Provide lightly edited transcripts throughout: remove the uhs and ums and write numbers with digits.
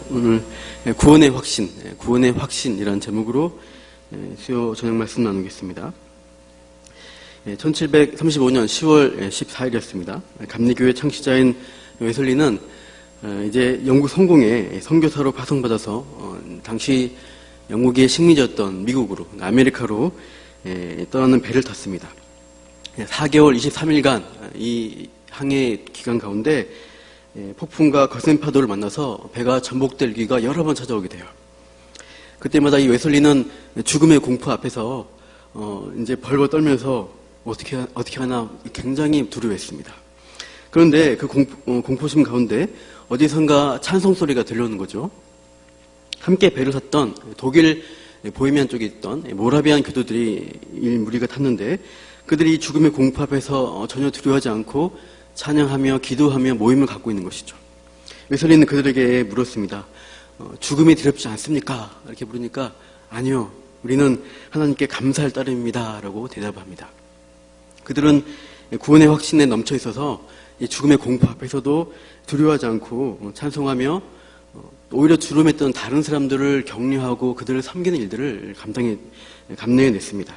오늘 구원의 확신이라는 제목으로 수요 저녁 말씀 나누겠습니다. 1735년 10월 14일이었습니다. 감리교회 창시자인 웨슬리는 이제 영국 성공에 선교사로 파송받아서 당시 영국의 식민지였던 미국으로, 아메리카로 떠나는 배를 탔습니다. 4개월 23일간 이 항해 기간 가운데 폭풍과 거센 파도를 만나서 배가 전복될 위기가 여러 번 찾아오게 돼요. 그때마다 이 웨슬리는 죽음의 공포 앞에서 이제 벌벌 떨면서 어떻게 하나 굉장히 두려워했습니다. 그런데 그 공포심 가운데 어디선가 찬송 소리가 들려오는 거죠. 함께 배를 탔던 독일 보헤미안 쪽에 있던 모라비안 교도들이 이 무리가 탔는데 그들이 죽음의 공포 앞에서 전혀 두려워하지 않고 찬양하며 기도하며 모임을 갖고 있는 것이죠. 웨슬리는 그들에게 물었습니다. 죽음이 두렵지 않습니까? 이렇게 물으니까 아니요, 우리는 하나님께 감사할 따름입니다 라고 대답합니다. 그들은 구원의 확신에 넘쳐 있어서 이 죽음의 공포 앞에서도 두려워하지 않고 찬송하며 오히려 주름했던 다른 사람들을 격려하고 그들을 섬기는 일들을 감내해냈습니다.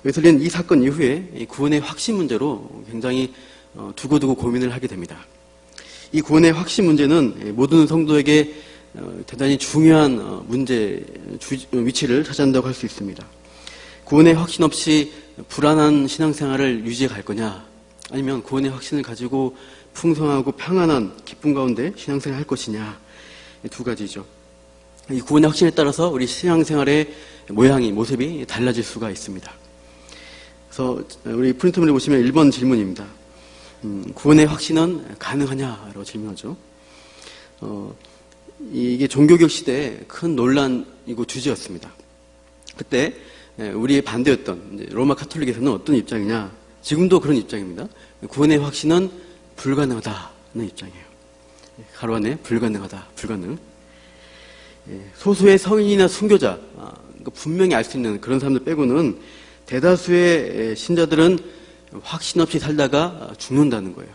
웨슬리는 이 사건 이후에 구원의 확신 문제로 굉장히 두고두고 고민을 하게 됩니다. 이 구원의 확신 문제는 모든 성도에게 대단히 중요한 위치를 차지한다고 할 수 있습니다. 구원의 확신 없이 불안한 신앙생활을 유지해 갈 거냐, 아니면 구원의 확신을 가지고 풍성하고 평안한 기쁨 가운데 신앙생활을 할 것이냐, 이 두 가지죠. 이 구원의 확신에 따라서 우리 신앙생활의 모습이 달라질 수가 있습니다. 그래서 우리 프린트물에 보시면 1번 질문입니다. 구원의 확신은 가능하냐라고 질문하죠. 이게 종교개혁 시대에 큰 논란이고 주제였습니다. 그때 우리의 반대였던 로마 카톨릭에서는 어떤 입장이냐, 지금도 그런 입장입니다. 구원의 확신은 불가능하다는 입장이에요. 가로 안에 불가능하다, 불가능. 소수의 성인이나 순교자, 분명히 알 수 있는 그런 사람들 빼고는 대다수의 신자들은 확신 없이 살다가 죽는다는 거예요.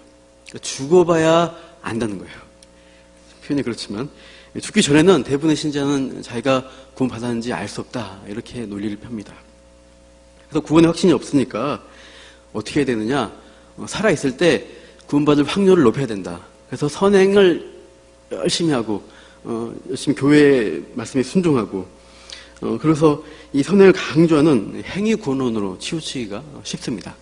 죽어봐야 안다는 거예요. 표현이 그렇지만 죽기 전에는 대부분의 신자는 자기가 구원받았는지 알 수 없다, 이렇게 논리를 펴니다. 그래서 구원의 확신이 없으니까 어떻게 해야 되느냐, 살아있을 때 구원받을 확률을 높여야 된다. 그래서 선행을 열심히 하고 열심히 교회의 말씀에 순종하고 그래서 이 선행을 강조하는 행위 구원론으로 치우치기가 쉽습니다.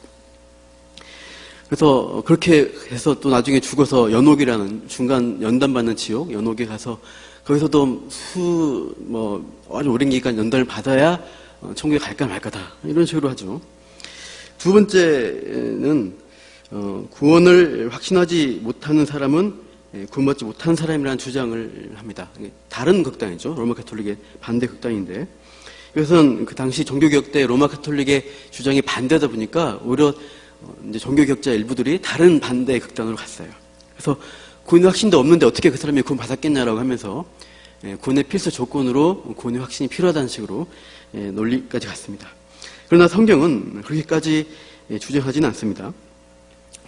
그래서 그렇게 해서 또 나중에 죽어서 연옥이라는 중간 연단받는 지옥, 연옥에 가서 거기서도 아주 오랜 기간 연단을 받아야 천국에 갈까 말까다, 이런 식으로 하죠. 두 번째는 구원을 확신하지 못하는 사람은 구원받지 못한 사람이라는 주장을 합니다. 다른 극단이죠. 로마 카톨릭의 반대 극단인데, 이것은 그 당시 종교개혁 때 로마 카톨릭의 주장이 반대하다 보니까 오히려 이제 종교개혁자 일부들이 다른 반대 극단으로 갔어요. 그래서 구원의 확신도 없는데 어떻게 그 사람이 구원 받았겠냐라고 하면서 구원의 필수 조건으로 구원의 확신이 필요하다는 식으로 논리까지 갔습니다. 그러나 성경은 그렇게까지 주장하지는 않습니다.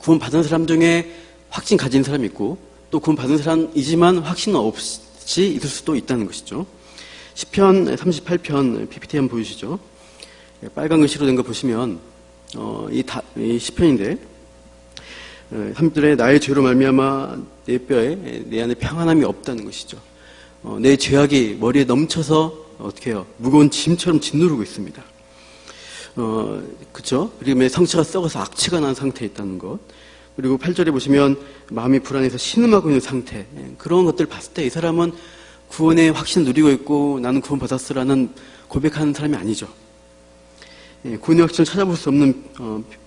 구원 받은 사람 중에 확신 가진 사람이 있고 또 구원 받은 사람이지만 확신 없이 있을 수도 있다는 것이죠. 시편 38편 PPT 한번 보여주시죠. 빨간 글씨로 된 거 보시면 이 시편인데 3절에 나의 죄로 말미암아 내 뼈에 내 안에 평안함이 없다는 것이죠. 내 죄악이 머리에 넘쳐서 어떻게 해요? 무거운 짐처럼 짓누르고 있습니다. 그쵸? 그리고 내 성체가 썩어서 악취가 난 상태에 있다는 것. 그리고 8절에 보시면 마음이 불안해서 신음하고 있는 상태. 그런 것들을 봤을 때 이 사람은 구원의 확신을 누리고 있고 나는 구원 받았으라는 고백하는 사람이 아니죠. 구원의 확신을 찾아볼 수 없는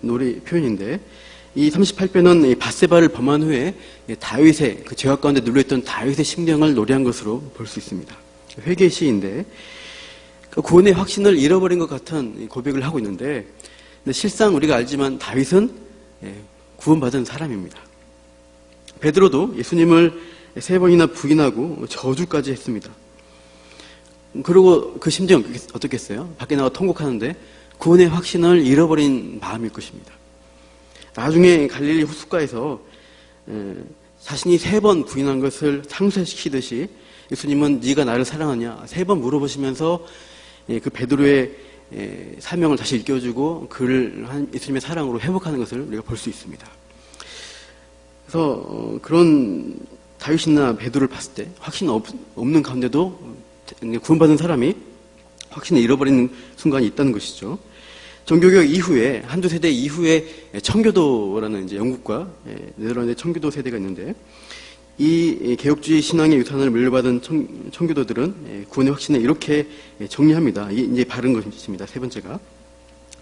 노래 표현인데, 이 38편은 밧세바를 범한 후에 다윗의 그 죄악 가운데 눌려있던 다윗의 심령을 노래한 것으로 볼 수 있습니다. 회개 시인데 구원의 확신을 잃어버린 것 같은 고백을 하고 있는데, 근데 실상 우리가 알지만 다윗은 구원받은 사람입니다. 베드로도 예수님을 3번이나 부인하고 저주까지 했습니다. 그리고 그 심정 어떻겠어요? 밖에 나가 통곡하는데 구원의 확신을 잃어버린 마음일 것입니다. 나중에 갈릴리 호숫가에서 자신이 3번 부인한 것을 상쇄시키듯이 예수님은 네가 나를 사랑하냐 3번 물어보시면서 그 베드로의 사명을 다시 일깨워주고 그를 예수님의 사랑으로 회복하는 것을 우리가 볼 수 있습니다. 그래서 그런 다윗이나 베드로를 봤을 때 확신 없는 가운데도 구원받은 사람이 확신을 잃어버리는 순간이 있다는 것이죠. 종교개혁 이후에 한두 세대 이후에 청교도라는 이제 영국과 네덜란드의 청교도 세대가 있는데 이 개혁주의 신앙의 유산을 물려받은 청교도들은 구원의 확신을 이렇게 정리합니다. 이게 이제 바른 것입니다. 세 번째가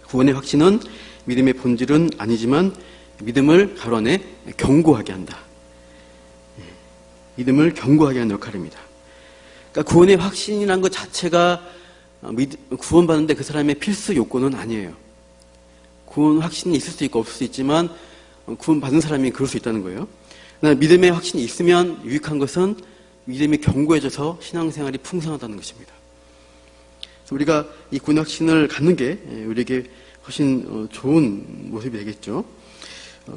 구원의 확신은 믿음의 본질은 아니지만 믿음을 가로 안에 견고하게 한다. 믿음을 견고하게 하는 역할입니다. 그러니까 구원의 확신이라는 것 자체가 구원받는데 그 사람의 필수 요건은 아니에요. 구원 확신이 있을 수 있고 없을 수 있지만 구원받은 사람이 그럴 수 있다는 거예요. 그러나 믿음의 확신이 있으면 유익한 것은 믿음이 견고해져서 신앙생활이 풍성하다는 것입니다. 그래서 우리가 이 구원의 확신을 갖는 게 우리에게 훨씬 좋은 모습이 되겠죠.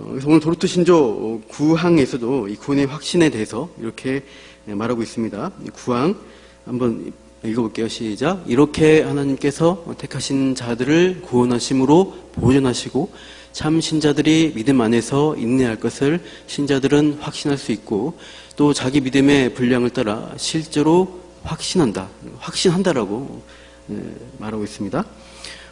그래서 오늘 도르트 신조 9항에서도 이 구원의 확신에 대해서 이렇게 말하고 있습니다. 9항 한번 읽어볼게요. 시작. 이렇게 하나님께서 택하신 자들을 구원하심으로 보존하시고 참 신자들이 믿음 안에서 인내할 것을 신자들은 확신할 수 있고 또 자기 믿음의 분량을 따라 실제로 확신한다라고 말하고 있습니다.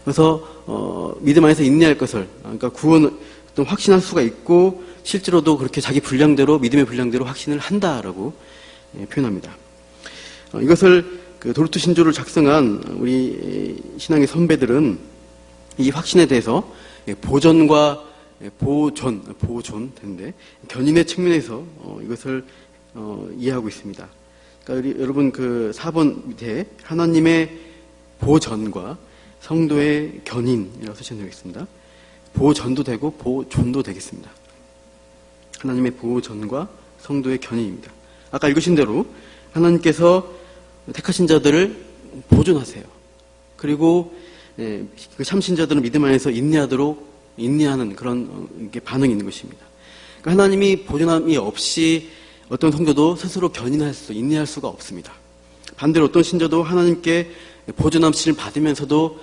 그래서 믿음 안에서 인내할 것을 그러니까 구원 또 확신할 수가 있고 실제로도 그렇게 자기 분량대로 믿음의 분량대로 확신을 한다라고 표현합니다. 이것을 그 도르트 신조를 작성한 우리 신앙의 선배들은 이 확신에 대해서 보존과 보존 되는데 견인의 측면에서 이것을 이해하고 있습니다. 그러니까 여러분 그 4번 밑에 하나님의 보전과 성도의 견인이라고 쓰시면 되겠습니다. 보전도 되고 보존도 되겠습니다. 하나님의 보전과 성도의 견인입니다. 아까 읽으신 대로 하나님께서 택하신 자들을 보존하세요. 그리고 그 참신자들은 믿음 안에서 인내하는 그런 반응이 있는 것입니다. 그러니까 하나님이 보존함이 없이 어떤 성도도 스스로 인내할 수가 없습니다. 반대로 어떤 신자도 하나님께 보존함을 받으면서도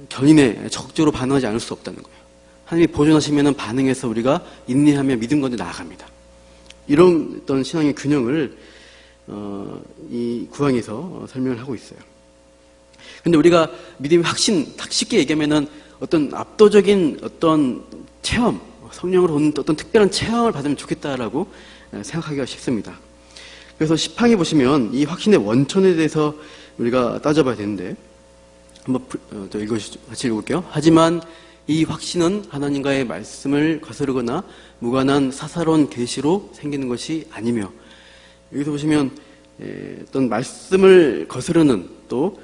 견인에 적극적으로 반응하지 않을 수 없다는 거예요. 하나님이 보존하시면 반응해서 우리가 인내하며 믿음 가운데 나아갑니다. 이런 어떤 신앙의 균형을 이 구항에서 설명을 하고 있어요. 근데 우리가 믿음의 확신, 쉽게 얘기하면은 어떤 압도적인 어떤 체험, 성령으로 오는 어떤 특별한 체험을 받으면 좋겠다라고 생각하기가 쉽습니다. 그래서 10항에 보시면 이 확신의 원천에 대해서 우리가 따져봐야 되는데 한번 또 같이 읽어볼게요. 하지만 이 확신은 하나님과의 말씀을 거스르거나 무관한 사사로운 계시로 생기는 것이 아니며 여기서 보시면 어떤 말씀을 거스르는 또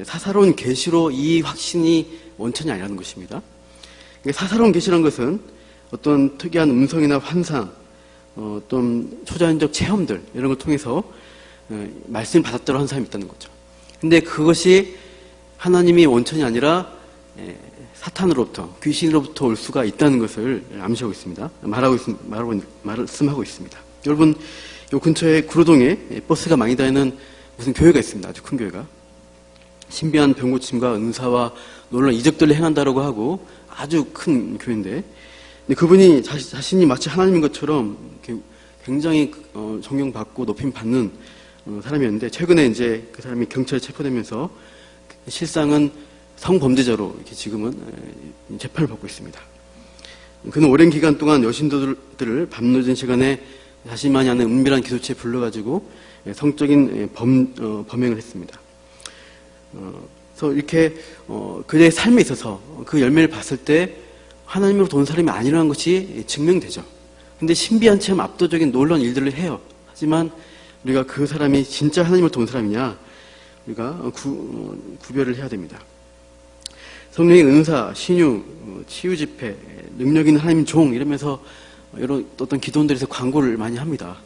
사사로운 계시로 이 확신이 원천이 아니라는 것입니다. 사사로운 계시라는 것은 어떤 특이한 음성이나 환상, 어떤 초자연적 체험들 이런 걸 통해서 말씀을 받았다고 하는 사람이 있다는 거죠. 근데 그것이 하나님이 원천이 아니라 사탄으로부터 귀신으로부터 올 수가 있다는 것을 암시하고 있습니다. 말씀하고 있습니다. 여러분 요 근처에 구로동에 버스가 많이 다니는 무슨 교회가 있습니다. 아주 큰 교회가. 신비한 병고침과 은사와 놀라운 이적들을 행한다라고 하고 아주 큰 교회인데 근데 그분이 자신이 마치 하나님인 것처럼 굉장히 존경받고 높임받는 사람이었는데 최근에 이제 그 사람이 경찰에 체포되면서 실상은 성범죄자로 이렇게 지금은 재판을 받고 있습니다. 그는 오랜 기간 동안 여신들을 밤늦은 시간에 자신만이 아는 은밀한 기도처에 불러가지고 성적인 범행을 했습니다. 그래서 이렇게 그의 삶에 있어서 그 열매를 봤을 때 하나님으로 돈 사람이 아니라는 것이 증명되죠. 근데 신비한 체험, 압도적인 놀라운 일들을 해요. 하지만 우리가 그 사람이 진짜 하나님을 돈 사람이냐 우리가 구별을 해야 됩니다. 성령의 은사, 신유, 치유 집회, 능력 있는 하나님 종 이러면서 이런 어떤 기도원들에서 광고를 많이 합니다.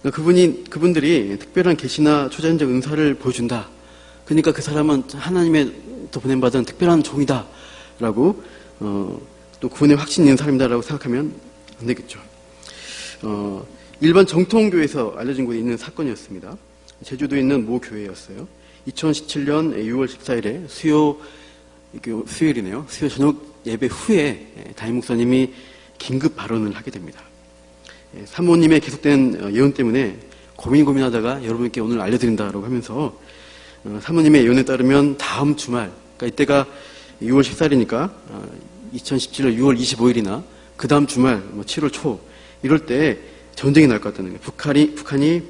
그러니까 그분들이 특별한 계시나 초자연적 은사를 보여준다. 그러니까 그 사람은 하나님의 또 보냄받은 특별한 종이다라고 또 구원의 확신이 있는 사람이다라고 생각하면 안 되겠죠. 일반 정통교회에서 알려진 곳에 있는 사건이었습니다. 제주도에 있는 모 교회였어요. 2017년 6월 14일에 수요일이네요. 수요 저녁 예배 후에 담임 목사님이 긴급 발언을 하게 됩니다. 사모님의 계속된 예언 때문에 고민하다가 여러분께 오늘 알려드린다라고 하면서 사모님의 예언에 따르면 다음 주말, 그러니까 이때가 6월 14일이니까 2017년 6월 25일이나 그 다음 주말, 7월 초 이럴 때 전쟁이 날 것 같다는 거예요. 북한이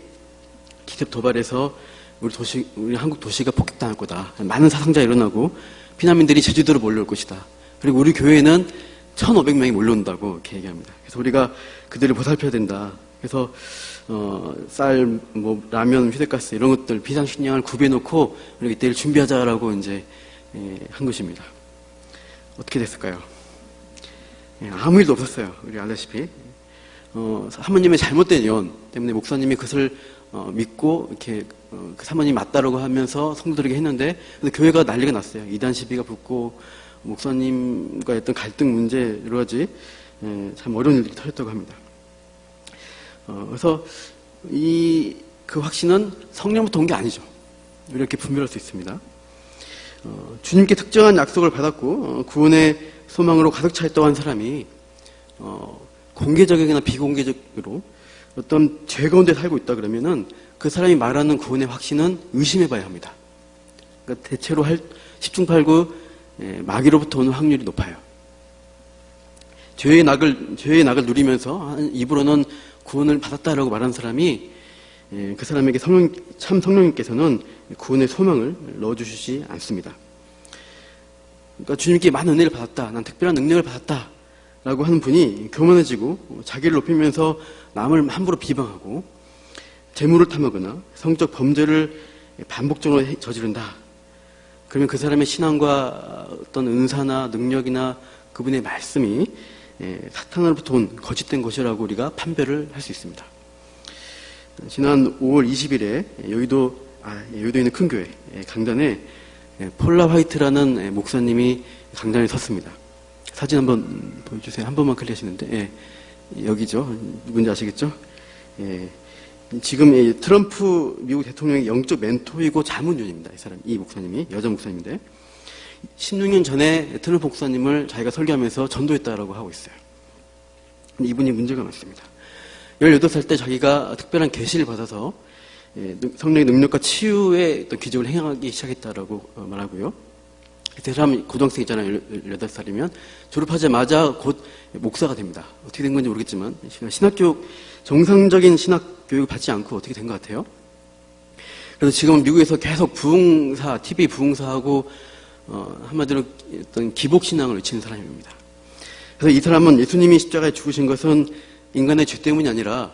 기습 도발해서 우리 한국 도시가 폭격당할 거다. 많은 사상자 일어나고 피난민들이 제주도로 몰려올 것이다. 그리고 우리 교회에는 1,500명이 몰려온다고 이렇게 얘기합니다. 그래서 우리가 그들을 보살펴야 된다. 그래서 쌀, 라면, 휴대가스 이런 것들 비상식량을 구비해놓고 우리가 이때를 준비하자라고 이제 한 것입니다. 어떻게 됐을까요? 아무 일도 없었어요. 우리 알다시피 사모님의 잘못된 예언 때문에 목사님이 그것을 믿고 이렇게 그 사모님이 맞다라고 하면서 성도들에게 했는데 교회가 난리가 났어요. 이단 시비가 붙고 목사님과 했던 갈등 문제 여러 가지 참 어려운 일들이 터졌다고 합니다. 그래서 그 확신은 성령부터 온 게 아니죠. 이렇게 분별할 수 있습니다. 주님께 특정한 약속을 받았고 구원의 소망으로 가득 차 있다고 한 사람이 공개적이거나 비공개적으로 어떤 죄 가운데 살고 있다 그러면은 그 사람이 말하는 구원의 확신은 의심해 봐야 합니다. 그러니까 대체로 10중 8구 마귀로부터 오는 확률이 높아요. 죄의 낙을 누리면서 입으로는 구원을 받았다라고 말하는 사람이 그 사람에게 참 성령님께서는 구원의 소망을 넣어주시지 않습니다. 그러니까 주님께 많은 은혜를 받았다, 난 특별한 능력을 받았다 라고 하는 분이 교만해지고 자기를 높이면서 남을 함부로 비방하고 재물을 탐하거나 성적 범죄를 반복적으로 저지른다. 그러면 그 사람의 신앙과 어떤 은사나 능력이나 그분의 말씀이 사탄으로부터 온 거짓된 것이라고 우리가 판별을 할 수 있습니다. 지난 5월 20일에 여의도에 있는 큰 교회 강단에 폴라 화이트라는 목사님이 강단에 섰습니다. 사진 한번 보여주세요. 한 번만 클릭하시는데 여기죠. 누군지 아시겠죠? 지금 트럼프 미국 대통령의 영적 멘토이고 자문위원입니다. 이 목사님이 여자 목사님인데 16년 전에 트럼프 목사님을 자기가 설교하면서 전도했다라고 하고 있어요. 근데 이분이 문제가 많습니다. 18살 때 자기가 특별한 계시를 받아서 성령의 능력과 치유의 어떤 기적을 행하기 시작했다라고 말하고요. 그 사람이 고등학생이잖아요. 18살이면 졸업하자마자 곧 목사가 됩니다. 어떻게 된 건지 모르겠지만 신학교육, 정상적인 신학교육을 받지 않고 어떻게 된 것 같아요. 그래서 지금 미국에서 계속 TV 부흥사하고 한마디로 어떤 기복신앙을 외치는 사람입니다. 그래서 이 사람은 예수님이 십자가에 죽으신 것은 인간의 죄 때문이 아니라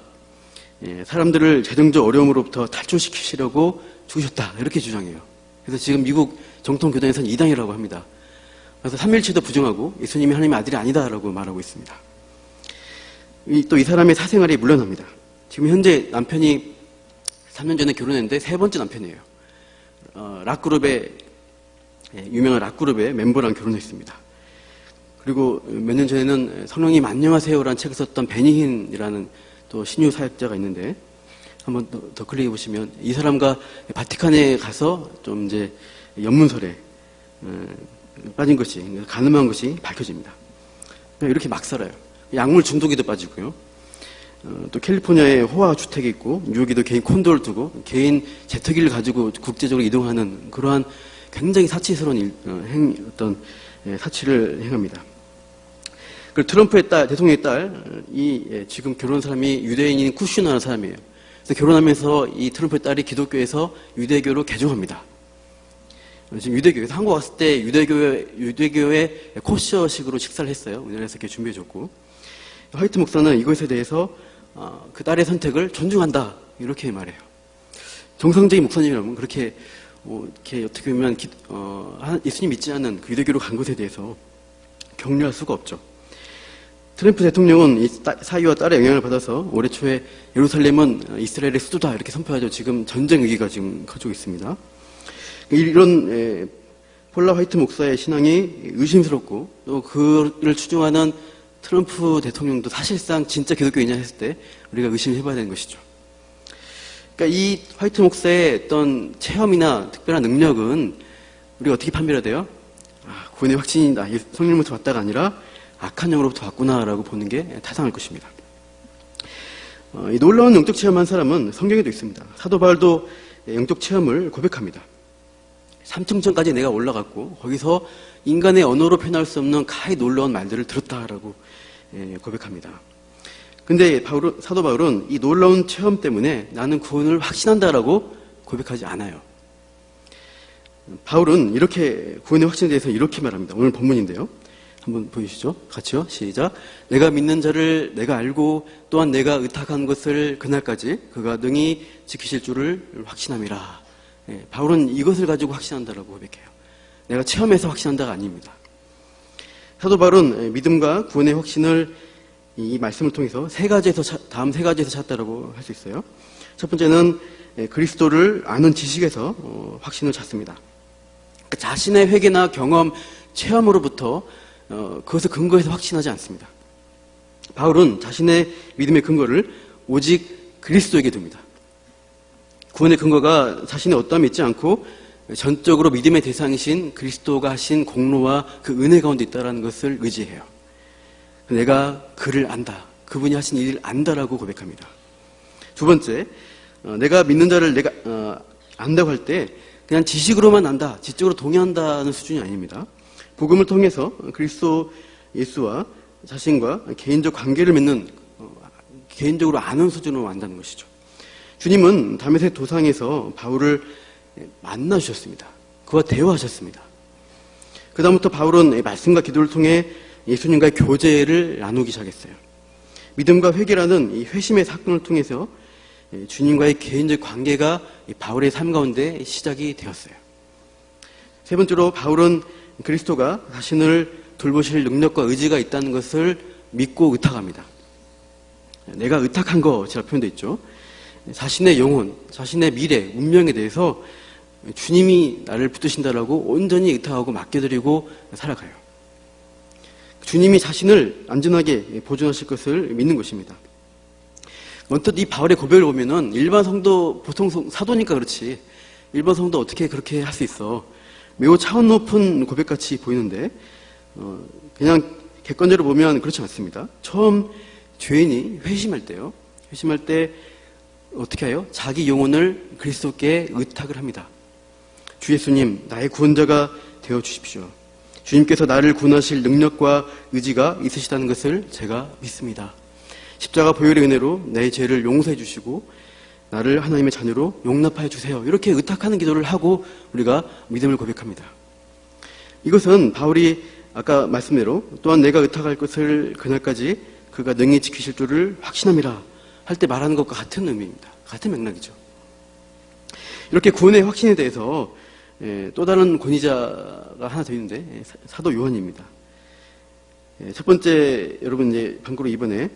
사람들을 재정적 어려움으로부터 탈출시키시려고 죽으셨다 이렇게 주장해요. 그래서 지금 미국 정통교단에서는 이단이라고 합니다. 그래서 삼일체도 부정하고 예수님이 하나님의 아들이 아니다라고 말하고 있습니다. 또 이 사람의 사생활이 물러납니다. 지금 현재 남편이 3년 전에 결혼했는데 세 번째 남편이에요. 유명한 락그룹의 멤버랑 결혼했습니다. 그리고 몇 년 전에는 성령님 안녕하세요라는 책을 썼던 베니힌이라는 또 신유 사역자가 있는데 한번 더 클릭해 보시면 이 사람과 바티칸에 가서 좀 이제 연문설에 빠진 것이 가늠한 것이 밝혀집니다. 이렇게 막 살아요. 약물 중독에도 빠지고요. 또 캘리포니아에 호화 주택이 있고 뉴욕에도 개인 콘도를 두고 개인 제트기를 가지고 국제적으로 이동하는 그러한 굉장히 사치스러운 사치를 행합니다. 그리고 트럼프의 딸, 대통령의 딸이 지금 결혼한 사람이 유대인인 쿠슈나라는 사람이에요. 그래서 결혼하면서 이 트럼프의 딸이 기독교에서 유대교로 개종합니다. 지금 유대교에서 한국 왔을 때 유대교의 코셔식으로 식사를 했어요. 우리나라에서 이렇게 준비해줬고. 화이트 목사는 이것에 대해서 그 딸의 선택을 존중한다. 이렇게 말해요. 정상적인 목사님이라면 그렇게 어떻게 보면 예수님 믿지 않는 그 유대교로 간 것에 대해서 격려할 수가 없죠. 트럼프 대통령은 이 사위와 딸의 영향을 받아서 올해 초에 예루살렘은 이스라엘의 수도다 이렇게 선포하죠. 지금 전쟁 위기가 지금 커지고 있습니다. 이런 폴라 화이트 목사의 신앙이 의심스럽고 또 그를 추종하는 트럼프 대통령도 사실상 진짜 기독교인이냐 했을 때 우리가 의심해봐야 되는 것이죠. 그러니까 이 화이트 목사의 어떤 체험이나 특별한 능력은 우리가 어떻게 판별해야 돼요? 구원의 확신이다. 성령으로부터 왔다가 아니라 악한 영으로부터 왔구나라고 보는 게 타당할 것입니다. 이 놀라운 영적 체험한 사람은 성경에도 있습니다. 사도 바울도 영적 체험을 고백합니다. 3층천까지 내가 올라갔고 거기서 인간의 언어로 표현할 수 없는 가히 놀라운 말들을 들었다라고 고백합니다. 근데 사도 바울은 이 놀라운 체험 때문에 나는 구원을 확신한다라고 고백하지 않아요. 바울은 이렇게 구원의 확신에 대해서 이렇게 말합니다. 오늘 본문인데요. 한번 보여주시죠. 같이요. 시작. 내가 믿는 자를 내가 알고 또한 내가 의탁한 것을 그날까지 그가 능히 지키실 줄을 확신함이라. 바울은 이것을 가지고 확신한다라고 고백해요. 내가 체험해서 확신한다가 아닙니다. 사도 바울은 믿음과 구원의 확신을 이 말씀을 통해서 다음 세 가지에서 찾았다라고 할 수 있어요. 첫 번째는 그리스도를 아는 지식에서 확신을 찾습니다. 자신의 회개나 경험, 체험으로부터 그것을 근거해서 확신하지 않습니다. 바울은 자신의 믿음의 근거를 오직 그리스도에게 둡니다. 구원의 근거가 자신의 어떠함에 있지 않고 전적으로 믿음의 대상이신 그리스도가 하신 공로와 그 은혜 가운데 있다는 것을 의지해요. 내가 그를 안다. 그분이 하신 일을 안다라고 고백합니다. 두 번째, 내가 믿는 자를 내가 안다고 할 때 그냥 지식으로만 안다, 지적으로 동의한다는 수준이 아닙니다. 복음을 통해서 그리스도 예수와 자신과 개인적 관계를 맺는 개인적으로 아는 수준으로 안다는 것이죠. 주님은 다메섹 도상에서 바울을 만나주셨습니다. 그와 대화하셨습니다. 그 다음부터 바울은 말씀과 기도를 통해 예수님과의 교제를 나누기 시작했어요. 믿음과 회개라는 이 회심의 사건을 통해서 주님과의 개인적 관계가 바울의 삶 가운데 시작이 되었어요. 세 번째로 바울은 그리스도가 자신을 돌보실 능력과 의지가 있다는 것을 믿고 의탁합니다. 내가 의탁한 것이라 표현되어 있죠. 자신의 영혼, 자신의 미래, 운명에 대해서 주님이 나를 붙드신다라고 온전히 의탁하고 맡겨드리고 살아가요. 주님이 자신을 안전하게 보존하실 것을 믿는 것입니다. 언뜻 이 바울의 고백을 보면은 일반 성도, 보통 사도니까 그렇지 일반 성도 어떻게 그렇게 할 수 있어? 매우 차원 높은 고백같이 보이는데 그냥 객관적으로 보면 그렇지 않습니다. 처음 죄인이 회심할 때요. 회심할 때 어떻게 해요? 자기 영혼을 그리스도께 의탁을 합니다. 주 예수님, 나의 구원자가 되어 주십시오. 주님께서 나를 구원하실 능력과 의지가 있으시다는 것을 제가 믿습니다. 십자가 보혈의 은혜로 내 죄를 용서해 주시고 나를 하나님의 자녀로 용납하여 주세요. 이렇게 의탁하는 기도를 하고 우리가 믿음을 고백합니다. 이것은 바울이 아까 말씀대로 또한 내가 의탁할 것을 그날까지 그가 능히 지키실 줄을 확신함이라 할 때 말하는 것과 같은 의미입니다. 같은 맥락이죠. 이렇게 구원의 확신에 대해서 또 다른 권위자가 하나 더 있는데 사도 요한입니다. 첫 번째 여러분 이제 참고로 이번에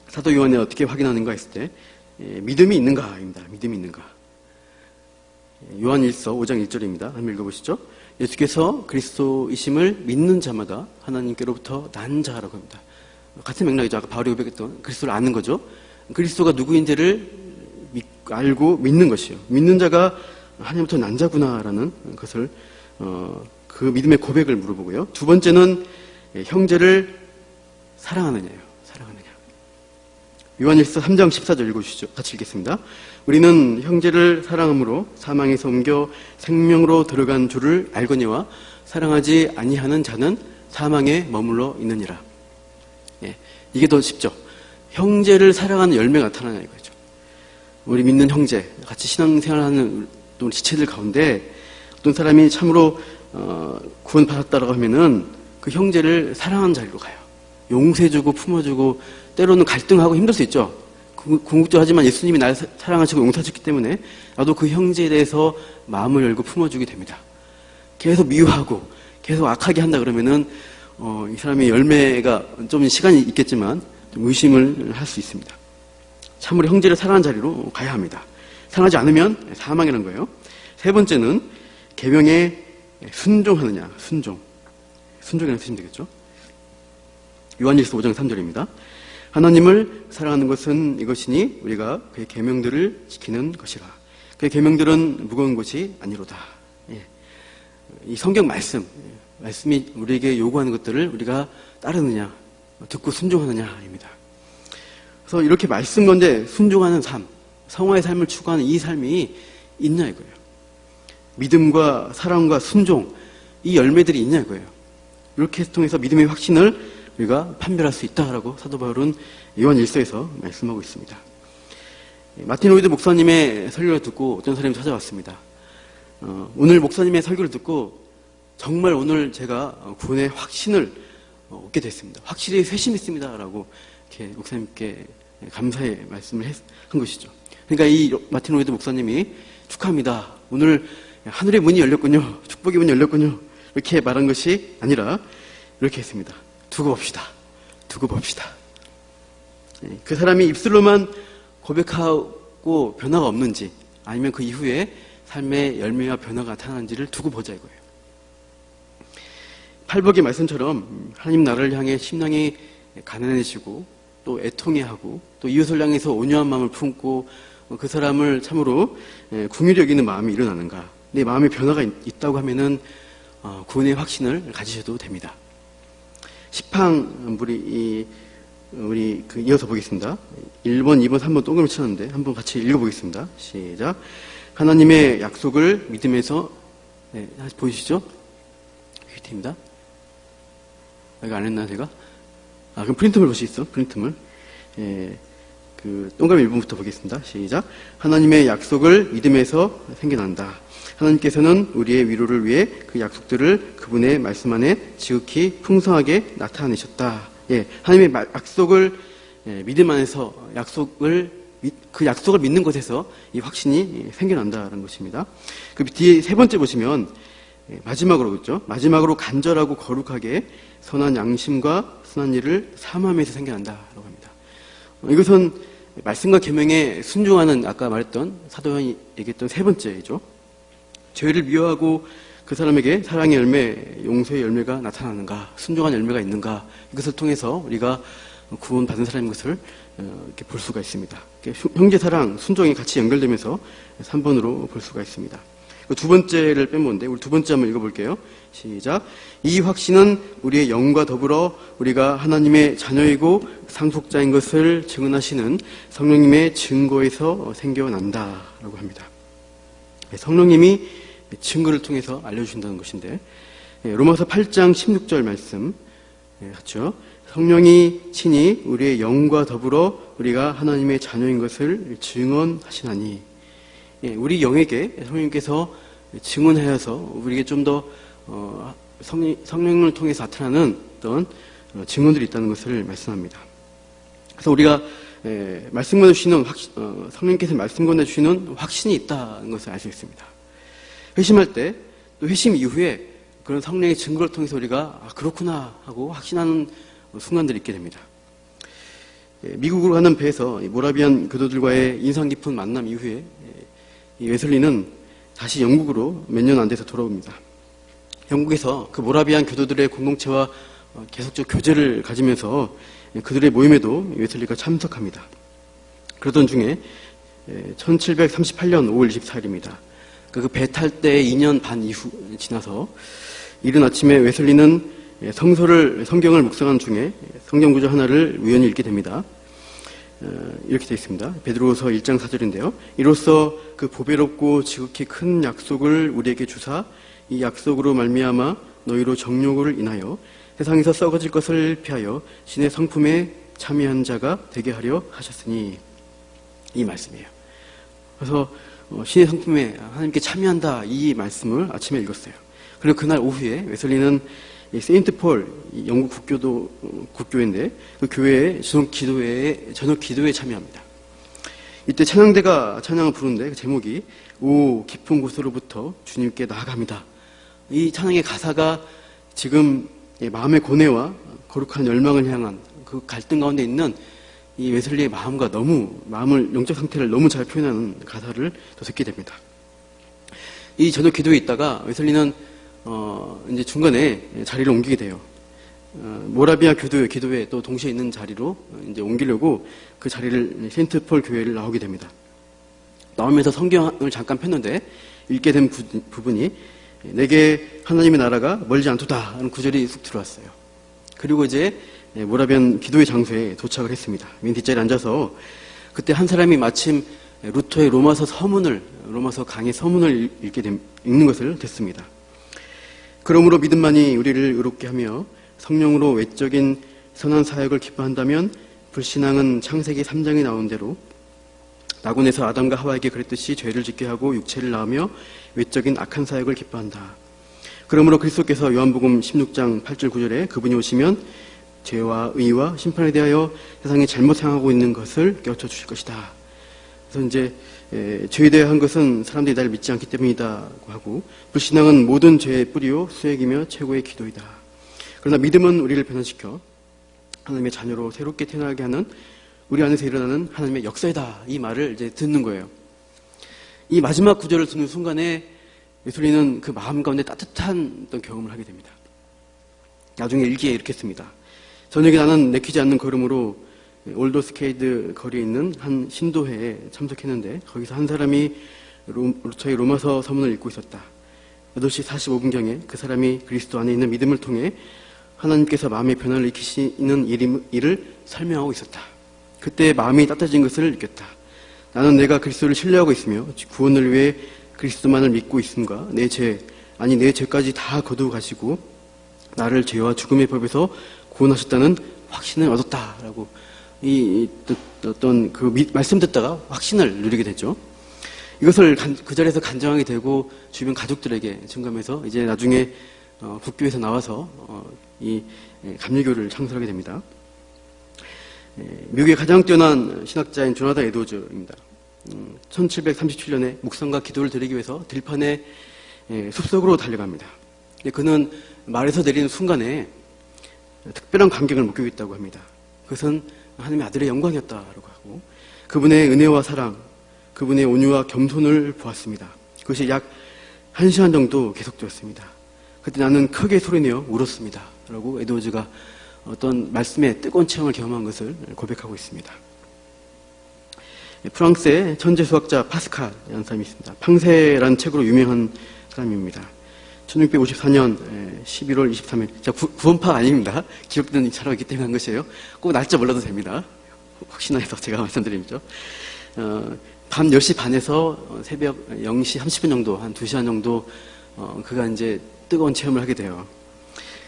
사도 요한에 어떻게 확인하는가 했을 때 믿음이 있는가입니다. 믿음이 있는가. 요한일서 5장 1절입니다. 한번 읽어보시죠. 예수께서 그리스도이심을 믿는 자마다 하나님께로부터 난 자라고 합니다. 같은 맥락이죠. 아까 바울이 고백했던 그리스도를 아는 거죠. 그리스도가 누구인지를 알고 믿는 것이요. 믿는 자가 하나님부터 난 자구나라는 것을 그 믿음의 고백을 물어보고요. 두 번째는 형제를 사랑하느냐요. 사랑하느냐. 요한일서 3장 14절 읽어주시죠. 같이 읽겠습니다. 우리는 형제를 사랑함으로 사망에서 옮겨 생명으로 들어간 줄을 알거니와 사랑하지 아니하는 자는 사망에 머물러 있느니라. 이게 더 쉽죠. 형제를 사랑하는 열매가 나타나냐 이거죠. 우리 믿는 형제, 같이 신앙생활하는 우리 지체들 가운데 어떤 사람이 참으로 구원받았다라고 하면은 그 형제를 사랑하는 자리로 가요. 용서해주고 품어주고 때로는 갈등하고 힘들 수 있죠. 궁극적하지만 예수님이 나를 사랑하시고 용서하셨기 때문에 나도 그 형제에 대해서 마음을 열고 품어주게 됩니다. 계속 미워하고 계속 악하게 한다 그러면은 이 사람의 열매가 좀 시간이 있겠지만 좀 의심을 할 수 있습니다. 참으로 형제를 사랑하는 자리로 가야 합니다. 사랑하지 않으면 사망이라는 거예요. 세 번째는 계명에 순종하느냐. 순종이라는 뜻이면 되겠죠. 요한일서 5장 3절입니다. 하나님을 사랑하는 것은 이것이니 우리가 그의 계명들을 지키는 것이라. 그의 계명들은 무거운 것이 아니로다. 예. 이 성경 말씀이 우리에게 요구하는 것들을 우리가 따르느냐, 듣고 순종하느냐입니다. 그래서 이렇게 말씀 건데 순종하는 삶, 성화의 삶을 추구하는 이 삶이 있냐 이거예요. 믿음과 사랑과 순종, 이 열매들이 있냐 이거예요. 이렇게 통해서 믿음의 확신을 우리가 판별할 수 있다라고 사도 바울은 요한 1서에서 말씀하고 있습니다. 마틴 로이드 목사님의 설교를 듣고 어떤 사람이 찾아왔습니다. 오늘 목사님의 설교를 듣고 정말 오늘 제가 구원의 확신을 얻게 됐습니다. 확실히 회심했습니다. 라고 이렇게 목사님께 감사의 말씀을 한 것이죠. 그러니까 이 마틴 로이드 목사님이 축하합니다. 오늘 하늘의 문이 열렸군요. 축복의 문이 열렸군요. 이렇게 말한 것이 아니라 이렇게 했습니다. 두고 봅시다. 그 사람이 입술로만 고백하고 변화가 없는지 아니면 그 이후에 삶의 열매와 변화가 나타나는지를 두고 보자 이거예요. 팔복의 말씀처럼 하나님 나라를 향해 심령이 가난해지고 또 애통해하고 또 이웃을 향해서 온유한 마음을 품고 그 사람을 참으로 긍휼히 여기는 마음이 일어나는가. 내 마음에 변화가 있다고 하면은 구원의 확신을 가지셔도 됩니다. 시팡 우리 이어서 보겠습니다. 1번, 2번, 3번 동그라미 쳤는데 한번 같이 읽어보겠습니다. 시작. 하나님의 약속을 믿음에서 다시 보이시죠? 휘트입니다. 여기 안 했나 제가? 그럼 프린트물 보시겠어? 프린트물. 그 동그라미 1번부터 보겠습니다. 시작. 하나님의 약속을 믿음에서 생겨난다. 하나님께서는 우리의 위로를 위해 그 약속들을 그분의 말씀 안에 지극히 풍성하게 나타내셨다. 하나님의 약속을 믿음 안에서 그 약속을 믿는 것에서 이 확신이 생겨난다는 것입니다. 그 뒤에 세 번째 보시면 마지막으로 그렇죠? 마지막으로 간절하고 거룩하게 선한 양심과 선한 일을 사모하면서 생겨난다라고 합니다. 이것은 말씀과 계명에 순종하는 아까 말했던 사도 요한이 얘기했던 세 번째이죠. 죄를 미워하고 그 사람에게 사랑의 열매, 용서의 열매가 나타나는가, 순종한 열매가 있는가, 이것을 통해서 우리가 구원받은 사람인 것을 이렇게 볼 수가 있습니다. 형제 사랑, 순종이 같이 연결되면서 3번으로 볼 수가 있습니다. 두 번째를 빼먹는데 우리 두 번째 한번 읽어볼게요. 시작. 이 확신은 우리의 영과 더불어 우리가 하나님의 자녀이고 상속자인 것을 증언하시는 성령님의 증거에서 생겨난다라고 합니다. 성령님이 증거를 통해서 알려주신다는 것인데 로마서 8장 16절 말씀 같죠. 성령이 친히 우리의 영과 더불어 우리가 하나님의 자녀인 것을 증언하시나니 우리 영에게 성령님께서 증언하여서 우리에게 좀 더 성령을 통해서 나타나는 어떤 증언들이 있다는 것을 말씀합니다. 그래서 우리가 말씀 건네주시는 성령님께서 말씀 건네주시는 확신이 있다는 것을 알 수 있습니다. 회심할 때 또 회심 이후에 그런 성령의 증거를 통해서 우리가 그렇구나 하고 확신하는 순간들이 있게 됩니다. 미국으로 가는 배에서 모라비안 교도들과의 인상 깊은 만남 이후에 이 웨슬리는 다시 영국으로 몇 년 안 돼서 돌아옵니다. 영국에서 그 모라비안 교도들의 공동체와 계속적 교제를 가지면서 그들의 모임에도 웨슬리가 참석합니다. 그러던 중에 1738년 5월 24일입니다. 그 배 탈 때 2년 반 이후 지나서 이른 아침에 웨슬리는 성경을 묵상한 중에 성경 구절 하나를 우연히 읽게 됩니다. 이렇게 되어 있습니다. 베드로후서 1장 4절인데요. 이로써 그 보배롭고 지극히 큰 약속을 우리에게 주사 이 약속으로 말미암아 너희로 정욕을 인하여 세상에서 썩어질 것을 피하여 신의 성품에 참여한 자가 되게 하려 하셨으니 이 말씀이에요. 그래서 신의 성품에 하나님께 참여한다 이 말씀을 아침에 읽었어요. 그리고 그날 오후에 웨슬리는 세인트 폴 영국 국교인데 그 교회의 저녁 기도회에 참여합니다. 이때 찬양대가 찬양을 부르는데 그 제목이 오 깊은 곳으로부터 주님께 나아갑니다. 이 찬양의 가사가 지금 마음의 고뇌와 거룩한 열망을 향한 그 갈등 가운데 있는 이 웨슬리의 마음을 영적 상태를 너무 잘 표현하는 가사를 또 듣게 됩니다. 이 저녁 기도에 있다가 웨슬리는 이제 중간에 자리를 옮기게 돼요. 모라비아 기도회 또 동시에 있는 자리로 이제 옮기려고 그 자리를 세인트폴 교회를 나오게 됩니다. 나오면서 성경을 잠깐 폈는데 읽게 된 부분이 내게 하나님의 나라가 멀지 않도다 하는 구절이 쑥 들어왔어요. 그리고 이제 모라비안 기도회 장소에 도착을 했습니다. 맨 뒷자리에 앉아서 그때 한 사람이 마침 루터의 로마서 강의 서문을 읽는 것을 듣습니다. 그러므로 믿음만이 우리를 의롭게 하며 성령으로 외적인 선한 사역을 기뻐한다면 불신앙은 창세기 3장에 나온 대로 낙원에서 아담과 하와에게 그랬듯이 죄를 짓게 하고 육체를 낳으며 외적인 악한 사역을 기뻐한다. 그러므로 그리스도께서 요한복음 16장 8절 9절에 그분이 오시면 죄와 의와 심판에 대하여 세상이 잘못 행하고 있는 것을 깨우쳐 주실 것이다. 그래서 이제 죄에 대한 것은 사람들이 나를 믿지 않기 때문이다고 하고 불신앙은 모든 죄의 뿌리요 수액이며 최고의 기도이다. 그러나 믿음은 우리를 변화시켜 하나님의 자녀로 새롭게 태어나게 하는 우리 안에서 일어나는 하나님의 역사이다. 이 말을 이제 듣는 거예요. 이 마지막 구절을 듣는 순간에 웨슬리는 그 마음 가운데 따뜻한 어떤 경험을 하게 됩니다. 나중에 일기에 이렇게 씁니다. 저녁에 나는 내키지 않는 걸음으로 올더스케이드 거리에 있는 한 신도회에 참석했는데 거기서 한 사람이 루터의 로마서 서문을 읽고 있었다. 8시 45분경에 그 사람이 그리스도 안에 있는 믿음을 통해 하나님께서 마음의 변화를 일으키시는 일을 설명하고 있었다. 그때 마음이 따뜻해진 것을 느꼈다. 나는 내가 그리스도를 신뢰하고 있으며 구원을 위해 그리스도만을 믿고 있음과 내 죄까지 다 거두어 가시고 나를 죄와 죽음의 법에서 구원하셨다는 확신을 얻었다라고 어떤 그 말씀 듣다가 확신을 누리게 됐죠. 이것을 그 자리에서 간증하게 되고 주변 가족들에게 증감해서 이제 나중에 국교에서 나와서 이 감리교를 창설하게 됩니다. 미국의 가장 뛰어난 신학자인 조나단 에드워즈입니다. 1737년에 묵상과 기도를 드리기 위해서 들판에 숲속으로 달려갑니다. 그는 말에서 내리는 순간에 특별한 감격을 느끼고 합니다. 그것은 하나님의 아들의 영광이었다라고 하고 그분의 은혜와 사랑, 그분의 온유와 겸손을 보았습니다. 그것이 약 1시간 정도 계속되었습니다. 그때 나는 크게 소리내어 울었습니다. 라고 에드워즈가 어떤 말씀에 뜨거운 체험을 경험한 것을 고백하고 있습니다. 프랑스의 천재 수학자 파스칼이라는 사람이 있습니다. 팡세라는 책으로 유명한 사람입니다. 1654년 11월 23일. 자, 구원파 아닙니다. 기록된 자료가 있기 때문에 한 것이에요. 꼭 날짜 몰라도 됩니다. 혹시나 해서 제가 말씀드리죠. 밤 10시 반에서 새벽 0시 30분 정도, 한 2시간 정도, 그가 이제 뜨거운 체험을 하게 돼요.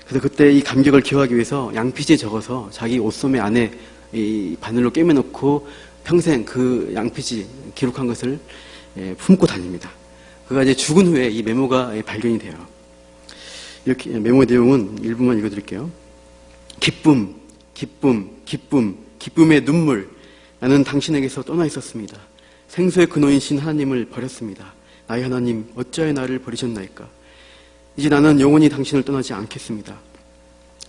그래서 그때 이 감격을 기억하기 위해서 양피지에 적어서 자기 옷소매 안에 이 바늘로 꿰매놓고 평생 그 양피지 기록한 것을 품고 다닙니다. 그가 이제 죽은 후에 이 메모가 발견이 돼요. 이렇게 메모 내용은 일부만 읽어드릴게요. 기쁨, 기쁨, 기쁨, 기쁨의 눈물. 나는 당신에게서 떠나 있었습니다. 생수의 근원이신 하나님을 버렸습니다. 나의 하나님, 어찌하여 나를 버리셨나이까? 이제 나는 영원히 당신을 떠나지 않겠습니다.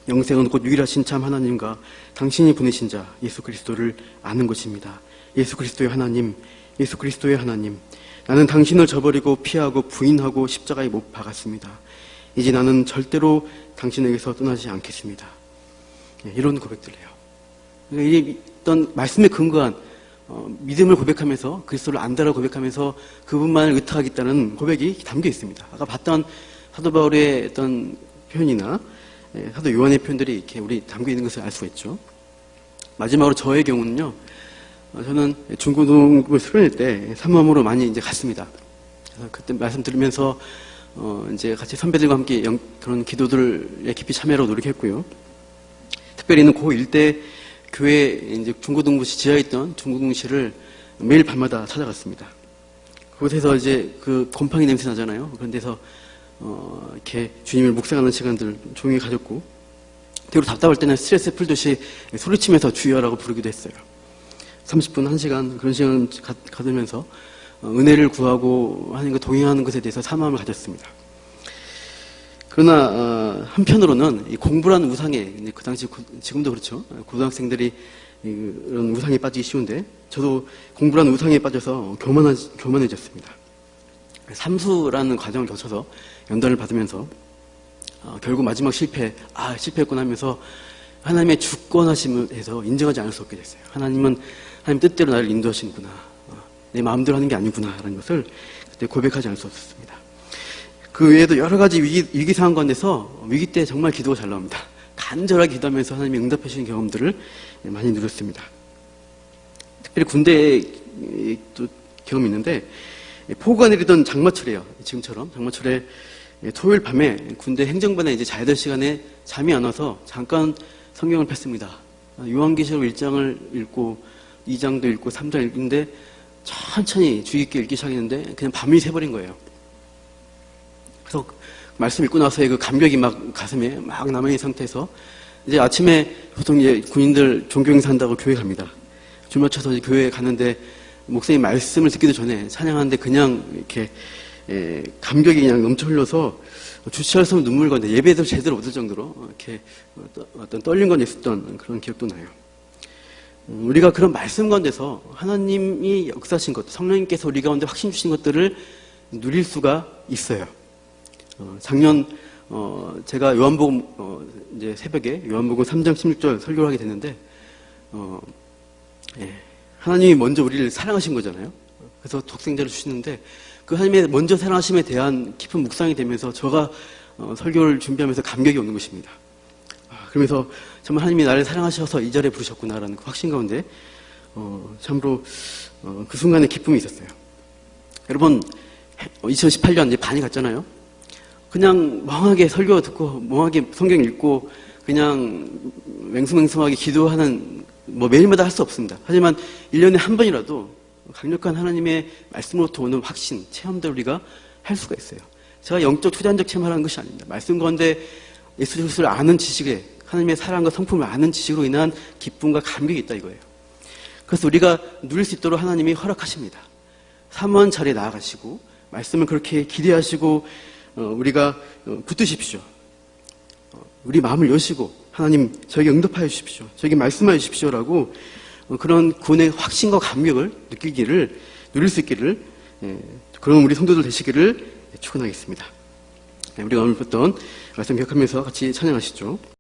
영생은 곧 유일하신 참 하나님과 당신이 보내신 자 예수 그리스도를 아는 것입니다. 예수 그리스도의 하나님, 예수 그리스도의 하나님. 나는 당신을 저버리고 피하고 부인하고 십자가에 못 박았습니다. 이제 나는 절대로 당신에게서 떠나지 않겠습니다. 이런 고백들을 해요. 이 어떤 말씀에 근거한 믿음을 고백하면서 그리스도를 안다라고 고백하면서 그분만을 의탁하겠다는 고백이 담겨 있습니다. 아까 봤던 사도 바울의 어떤 표현이나 사도 요한의 표현들이 이렇게 우리 담겨 있는 것을 알 수가 있죠. 마지막으로 저의 경우는요. 저는 중고등부 수련회 때 산모함으로 많이 이제 갔습니다. 그래서 그때 말씀 들으면서 이제 같이 선배들과 함께 그런 기도들에 깊이 참여하려고 노력했고요. 특별히는 고1 때 교회 이제 중고등부시 지하에 있던 중고등부시를 매일 밤마다 찾아갔습니다. 그곳에서 이제 그 곰팡이 냄새 나잖아요. 그런 데서 이렇게 주님을 묵상하는 시간들 조용히 가졌고, 때로 답답할 때는 스트레스 풀듯이 소리치면서 주여라고 부르기도 했어요. 30분, 1시간 그런 시간 가지면서 은혜를 구하고 하나님과 동행하는 것에 대해서 사모함을 가졌습니다. 그러나 한편으로는 이 공부라는 우상에, 그 당시 지금도 그렇죠. 고등학생들이 이런 우상에 빠지기 쉬운데 저도 공부라는 우상에 빠져서 교만해졌습니다. 삼수라는 과정을 거쳐서 연단을 받으면서 결국 마지막 실패했구나 하면서 하나님의 주권하심에서 인정하지 않을 수 없게 됐어요. 하나님은 하나님 뜻대로 나를 인도하시는구나. 내 마음대로 하는 게 아니구나. 라는 것을 그때 고백하지 않을 수 없었습니다. 그 외에도 여러 가지 위기 상황 가운데서 위기 때 정말 기도가 잘 나옵니다. 간절하게 기도하면서 하나님이 응답해 주신 경험들을 많이 누렸습니다. 특별히 군대에 또 경험이 있는데 폭우가 내리던 장마철이에요. 지금처럼 장마철에 토요일 밤에 군대 행정반에 이제 자야 될 시간에 잠이 안 와서 잠깐 성경을 폈습니다. 요한계시록 1장을 읽고 2장도 읽고 3장 읽는데 천천히 주의 깊게 읽기 시작했는데 그냥 밤이 새버린 거예요. 그래서 말씀 읽고 나서의 그 감격이 막 가슴에 막 남아있는 상태에서 이제 아침에 보통 이제 군인들 종교행사 한다고 교회 갑니다. 줄 맞춰서 이제 교회에 가는데 목사님 말씀을 듣기도 전에 찬양하는데 그냥 이렇게 감격이 그냥 넘쳐 흘러서 주체할 수 없는 눈물 건데 예배도 제대로 얻을 정도로 이렇게 어떤 떨린 건 있었던 그런 기억도 나요. 우리가 그런 말씀 가운데서 하나님이 역사하신 것, 성령님께서 우리 가운데 확신 주신 것들을 누릴 수가 있어요. 작년 제가 요한복음 이제 새벽에 요한복음 3장 16절 설교를 하게 됐는데 하나님이 먼저 우리를 사랑하신 거잖아요. 그래서 독생자를 주시는데 그 하나님의 먼저 사랑하심에 대한 깊은 묵상이 되면서 제가 설교를 준비하면서 감격이 오는 것입니다. 그러면서 정말 하나님이 나를 사랑하셔서 이 자리에 부르셨구나라는 그 확신 가운데 참으로 그 순간에 기쁨이 있었어요. 여러분 2018년 이제 반이 갔잖아요. 그냥 멍하게 설교 듣고 멍하게 성경 읽고 그냥 맹숭맹숭하게 기도하는 매일마다 할 수 없습니다. 하지만 1년에 한 번이라도 강력한 하나님의 말씀으로부터 오는 확신, 체험들 우리가 할 수가 있어요. 제가 영적 초자연적 체험하라는 것이 아닙니다. 말씀 가운데 예수 그리스도를 아는 지식에 하나님의 사랑과 성품을 아는 지식으로 인한 기쁨과 감격이 있다 이거예요. 그래서 우리가 누릴 수 있도록 하나님이 허락하십니다. 사모한 자리에 나아가시고 말씀을 그렇게 기대하시고 우리가 붙드십시오. 우리 마음을 여시고 하나님 저에게 응답하여 주십시오. 저에게 말씀하여 주십시오라고 그런 구원의 확신과 감격을 누릴 수 있기를 그런 우리 성도들 되시기를 축원하겠습니다. 우리가 오늘 봤던 말씀 기억하면서 같이 찬양하시죠.